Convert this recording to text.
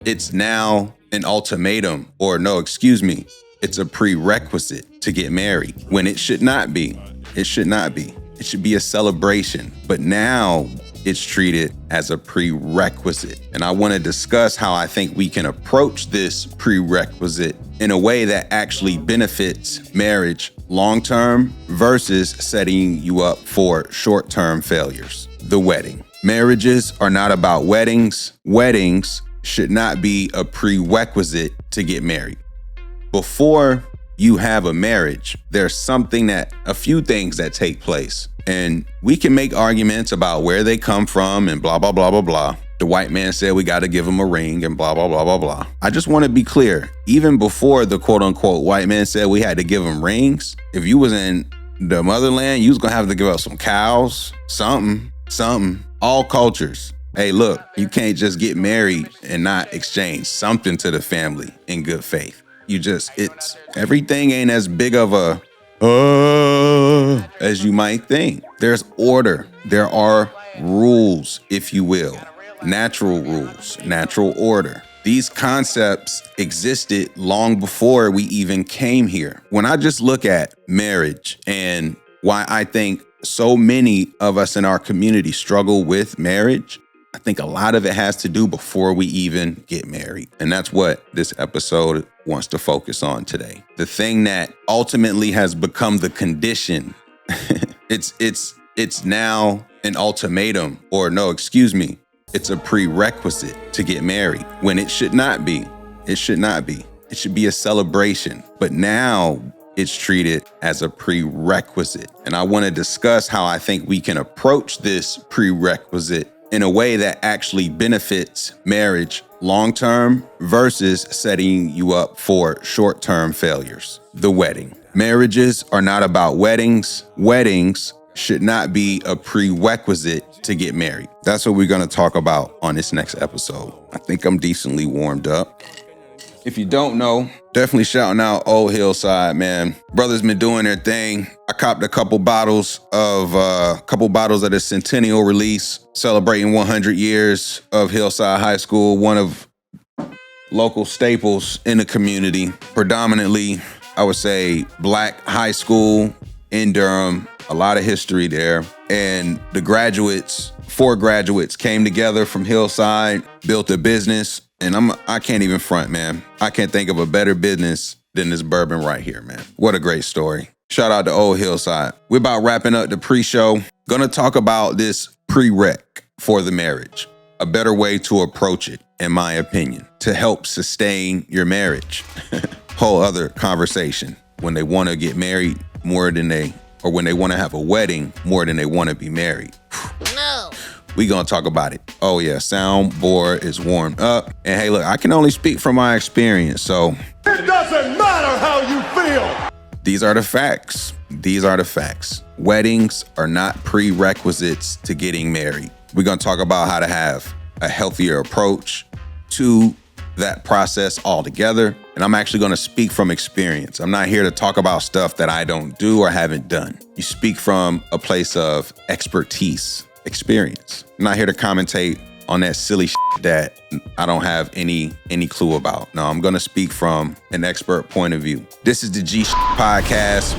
It's now an ultimatum, or no, excuse me, it's a prerequisite to get married when it should not be. It should not be. It should be a celebration. But now it's treated as a prerequisite. And I want to discuss how I think we can approach this prerequisite in a way that actually benefits marriage long-term versus setting you up for short-term failures. The wedding. Marriages are not about weddings. Weddings should not be a prerequisite to get married. Before you have a marriage, there's a few things that take place. And we can make arguments about where they come from and blah, blah, blah, blah, blah. The white man said we got to give him a ring and blah, blah, blah, blah, blah. I just want to be clear. Even before the quote unquote white man said we had to give him rings, if you was in the motherland, you was going to have to give up some cows, something. All cultures. Hey, look, you can't just get married and not exchange something to the family in good faith. Everything ain't as big of a as you might think. There's order. There are rules, if you will. Natural rules, natural order. These concepts existed long before we even came here. When I just look at marriage and why I think so many of us in our community struggle with marriage, I think a lot of it has to do before we even get married. And that's what this episode wants to focus on today. The thing that ultimately has become the condition. It's now an ultimatum, or no, excuse me, it's a prerequisite to get married when it should not be. It should not be. It should be a celebration. But now it's treated as a prerequisite. And I want to discuss how I think we can approach this prerequisite in a way that actually benefits marriage long-term versus setting you up for short-term failures. The wedding. Marriages are not about weddings. Weddings should not be a prerequisite to get married. That's what we're going to talk about on this next episode. I think I'm decently warmed up. If you don't know, definitely shouting out Old Hillside, man. Brothers been doing their thing. I copped a couple bottles of the centennial release, celebrating 100 years of Hillside High School, one of local staples in the community. Predominantly, I would say, black high school in Durham. A lot of history there. And the four graduates came together from Hillside, built a business. And I can't even front, man. I can't think of a better business than this bourbon right here, man. What a great story. Shout out to Old Hillside. We're about wrapping up the pre-show. Gonna talk about this prereq for the marriage. A better way to approach it, in my opinion, to help sustain your marriage. Whole other conversation. When they want to get married when they want to have a wedding more than they want to be married. No. We gonna talk about it. Oh yeah, soundboard is warmed up. And hey, look, I can only speak from my experience, so. It doesn't matter how you feel. These are the facts. These are the facts. Weddings are not prerequisites to getting married. We're gonna talk about how to have a healthier approach to that process altogether. And I'm actually gonna speak from experience. I'm not here to talk about stuff that I don't do or haven't done. You speak from a place of expertise. Experience. I'm not here to commentate on that silly shit that I don't have any clue about. No, I'm going to speak from an expert point of view. This is the G Podcast.